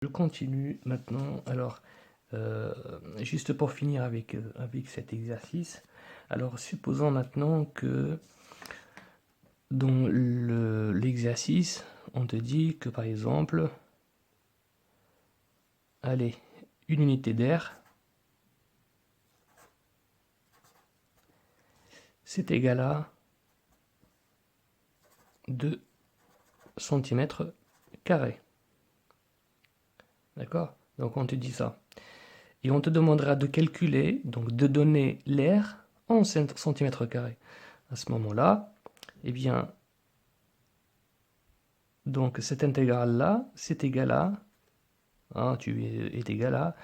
Je continue maintenant. Alors, juste pour finir avec cet exercice. Alors, supposons maintenant que dans l'exercice, on te dit que par exemple, allez, une unité d'air, c'est égal à 2 cm². D'accord? Donc on te dit ça. Et on te demandera de calculer, donc de donner l'air en cm². À ce moment-là, eh bien, donc cette intégrale-là, c'est égal à, est égal à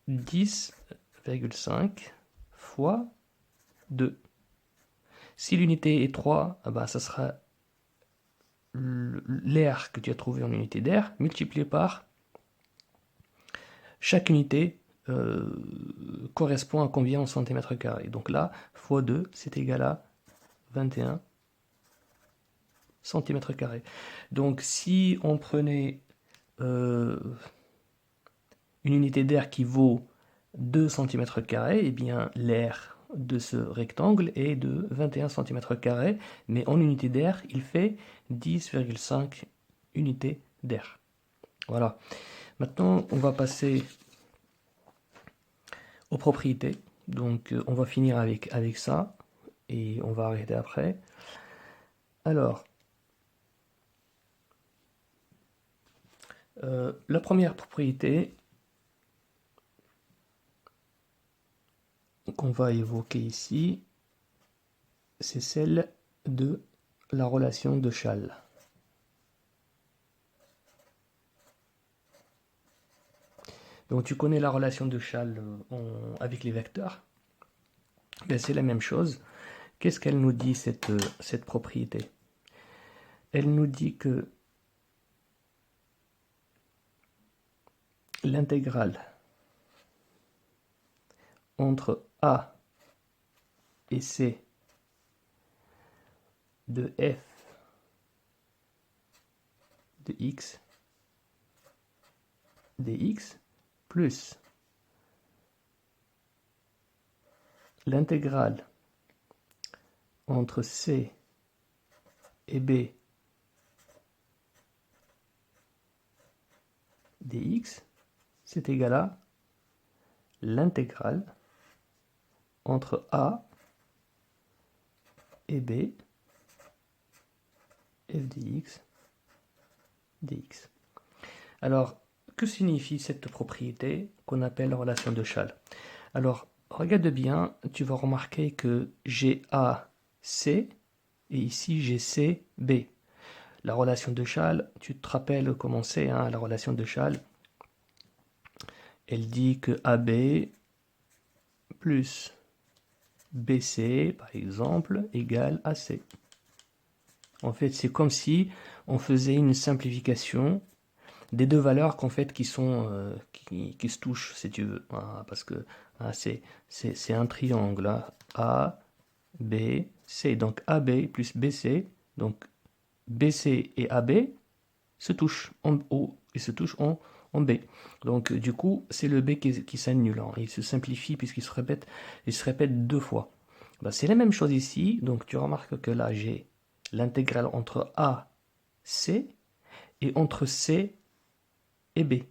10,5 fois 2. Si l'unité est 3, ah ben, ça sera l'air que tu as trouvé en unité d'air multiplié par chaque unité correspond à combien en centimètres carrés. Donc là, fois 2, c'est égal à 21 centimètres carrés. Donc si on prenait une unité d'air qui vaut 2 cm², eh bien l'air de ce rectangle est de 21 cm², mais en unité d'air, il fait 10,5 unités d'air. Voilà. Maintenant, on va passer aux propriétés. Donc, on va finir avec ça, et on va arrêter après. Alors, la première propriété qu'on va évoquer ici, c'est celle de la relation de Schall. Donc tu connais la relation de Schall avec les vecteurs. Ben, c'est la même chose. Qu'est-ce qu'elle nous dit, cette propriété? Elle nous dit que l'intégrale entre A et C de f de x dx plus l'intégrale entre C et B dx, c'est égal à l'intégrale entre A et B f de x dx. Alors, que signifie cette propriété qu'on appelle relation de Schall? Alors, regarde bien, tu vas remarquer que j'ai AC et ici j'ai CB. La relation de Schall, tu te rappelles comment c'est, hein, la relation de Schall? Elle dit que AB plus BC, par exemple, égale AC. En fait, c'est comme si on faisait une simplification des deux valeurs qu'en fait qui se touchent, si tu veux, parce que c'est un triangle, hein, A, B, C. Donc AB plus BC, donc BC et AB se touchent en haut et se touchent en B. Donc du coup, c'est le B qui s'annule, hein. Il se simplifie puisqu'il se répète deux fois. Ben, c'est la même chose ici. Donc tu remarques que là, j'ai l'intégrale entre A, C et entre C et B.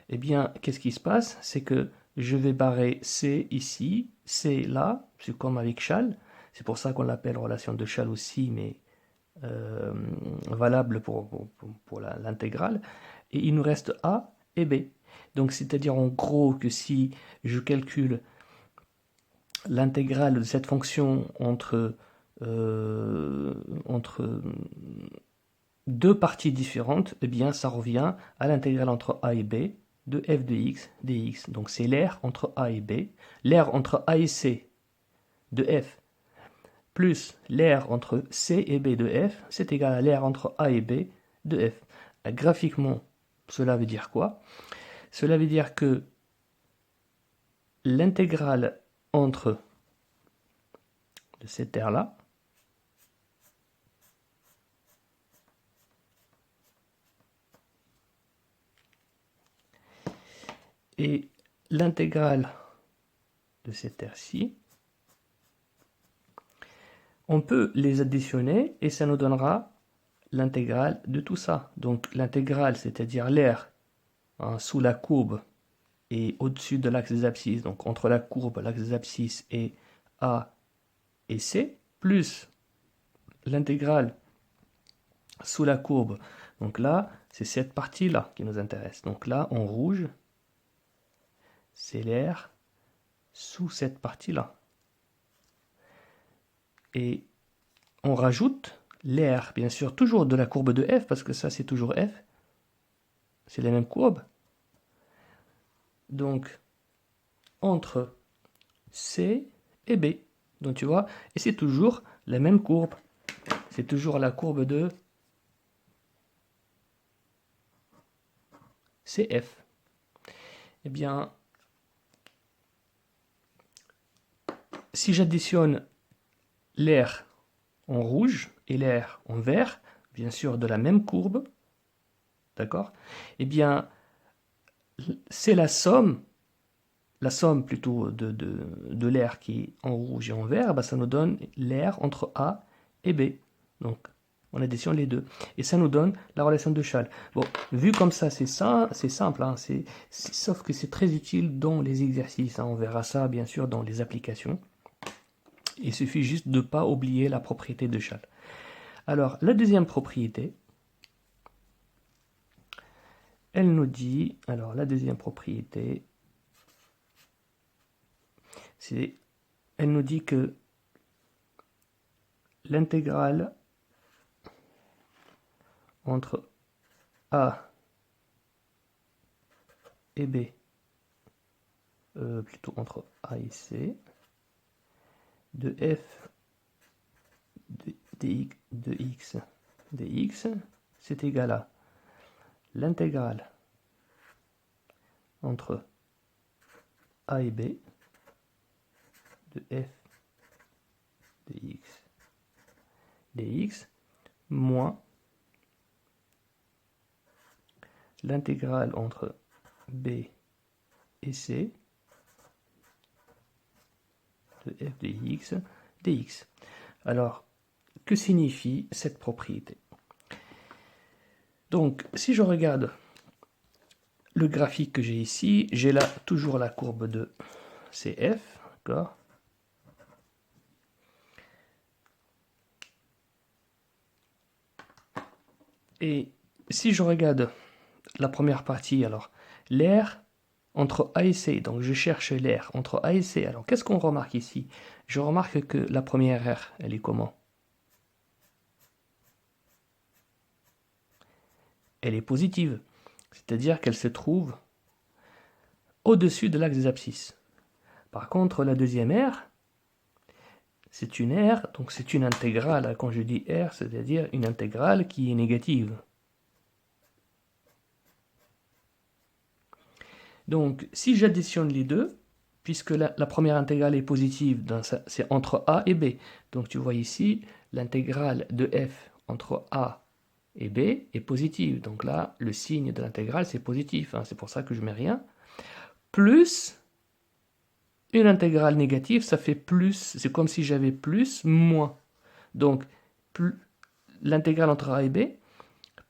Eh bien, qu'est-ce qui se passe? C'est que je vais barrer C ici, C là, c'est comme avec Schall. C'est pour ça qu'on l'appelle relation de Schall aussi, mais valable pour l'intégrale. Et il nous reste A et B. Donc, c'est-à-dire en gros que si je calcule l'intégrale de cette fonction entre deux parties différentes, eh bien, ça revient à l'intégrale entre A et B de f de x dx. Donc, c'est l'air entre A et B, l'air entre A et C de f, plus l'air entre C et B de f, c'est égal à l'air entre A et B de f. Graphiquement, cela veut dire quoi? Cela veut dire que l'intégrale entre de cet air-là et l'intégrale de cette terre-ci, on peut les additionner et ça nous donnera l'intégrale de tout ça. Donc l'intégrale, c'est-à-dire l'aire sous la courbe et au-dessus de l'axe des abscisses, donc entre la courbe, l'axe des abscisses et A et C, plus l'intégrale sous la courbe. Donc là, c'est cette partie-là qui nous intéresse. Donc là, en rouge, c'est l'aire sous cette partie-là. Et on rajoute l'aire, bien sûr, toujours de la courbe de F, parce que ça, c'est toujours F. C'est la même courbe. Donc, entre C et B. Donc, tu vois, et c'est toujours la même courbe. C'est toujours la courbe de CF. Eh bien, si j'additionne l'aire en rouge et l'air en vert, bien sûr de la même courbe, d'accord? Eh bien, c'est la somme plutôt de l'air qui est en rouge et en vert, bah, ça nous donne l'air entre A et B. Donc, on additionne les deux. Et ça nous donne la relation de Schall. Bon, vu comme ça, c'est simple, hein, sauf que c'est très utile dans les exercices. Hein, on verra ça, bien sûr, dans les applications. Il suffit juste de ne pas oublier la propriété de Schall. Alors, la deuxième propriété, elle nous dit, alors la deuxième propriété, elle nous dit que l'intégrale entre A et B, plutôt entre A et C, de f de x dx, c'est égal à l'intégrale entre A et B de f de x dx moins l'intégrale entre B et C de f de x dx. Alors, que signifie cette propriété? Donc, si je regarde le graphique que j'ai ici, j'ai là toujours la courbe de CF, d'accord? Et si je regarde la première partie, alors, l'air entre A et C, donc je cherche l'air entre A et C. Alors, qu'est-ce qu'on remarque ici? Je remarque que la première aire, elle est comment? Elle est positive, c'est-à-dire qu'elle se trouve au-dessus de l'axe des abscisses. Par contre, la deuxième aire, c'est une aire, donc c'est une intégrale. Quand je dis aire, c'est-à-dire une intégrale qui est négative. Donc, si j'additionne les deux, puisque la première intégrale est positive, c'est entre A et B. Donc, tu vois ici, l'intégrale de f entre A et B est positive. Donc là, le signe de l'intégrale, c'est positif. Hein, c'est pour ça que je mets rien. Plus une intégrale négative, ça fait plus. C'est comme si j'avais plus, moins. Donc, l'intégrale entre A et B,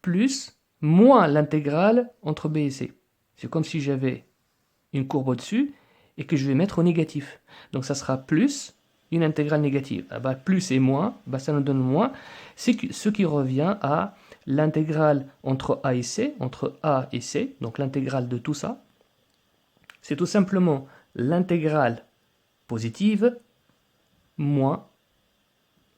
plus, moins l'intégrale entre B et C. C'est comme si j'avais une courbe au-dessus et que je vais mettre au négatif. Donc ça sera plus une intégrale négative. Ah bah, plus et moins, bah, ça nous donne moins. C'est ce qui revient à l'intégrale entre A et C, entre A et C, donc l'intégrale de tout ça. C'est tout simplement l'intégrale positive moins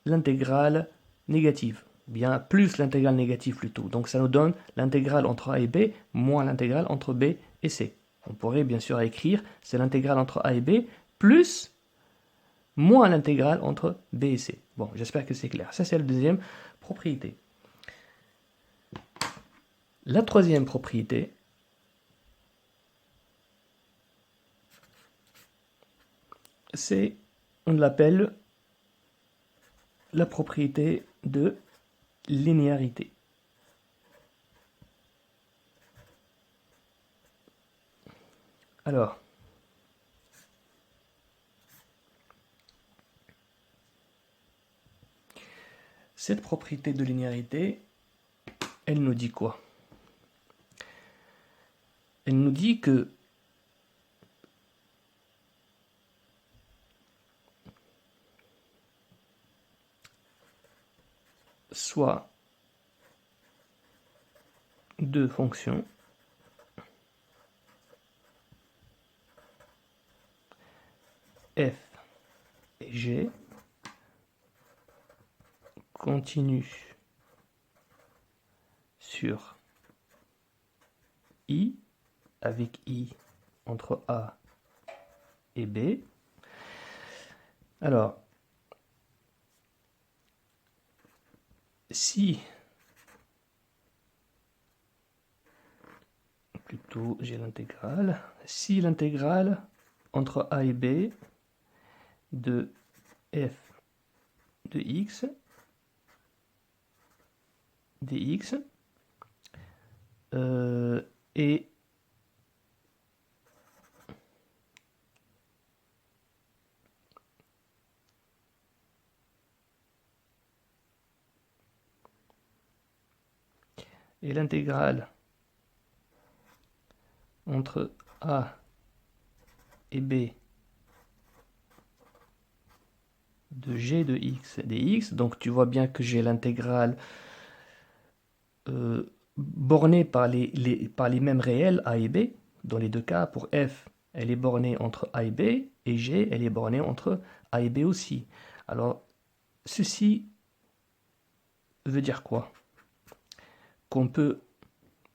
l'intégrale négative. Bien plus l'intégrale négative plutôt. Donc ça nous donne l'intégrale entre A et B moins l'intégrale entre B et C. On pourrait bien sûr écrire, c'est l'intégrale entre A et B plus moins l'intégrale entre B et C. Bon, j'espère que c'est clair. Ça, c'est la deuxième propriété. La troisième propriété, on l'appelle la propriété de linéarité. Alors, cette propriété de linéarité, elle nous dit quoi? Elle nous dit que soit deux fonctions f et g continuent sur i, avec i entre a et b. Alors, si plutôt j'ai l'intégrale, si l'intégrale entre a et b de f de x dx est l'intégrale entre a et b de g de x dx, donc tu vois bien que j'ai l'intégrale bornée par les mêmes réels a et b. Dans les deux cas, pour f, elle est bornée entre a et b, et g, elle est bornée entre a et b aussi. Alors, ceci veut dire quoi? Qu'on peut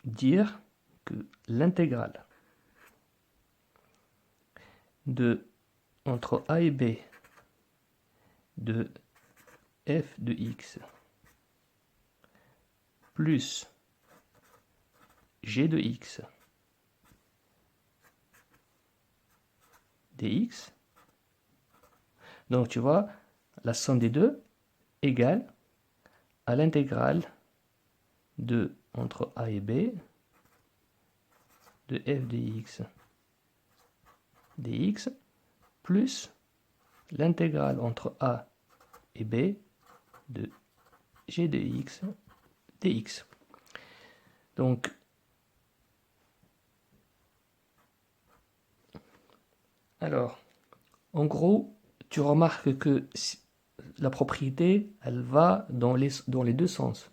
dire que l'intégrale de entre a et b de f de x plus g de x dx, donc tu vois, la somme des deux égale à l'intégrale de entre a et b de f de x dx plus l'intégrale entre a et b de g de x dx. Donc, alors, en gros, tu remarques que la propriété, elle va dans les deux sens.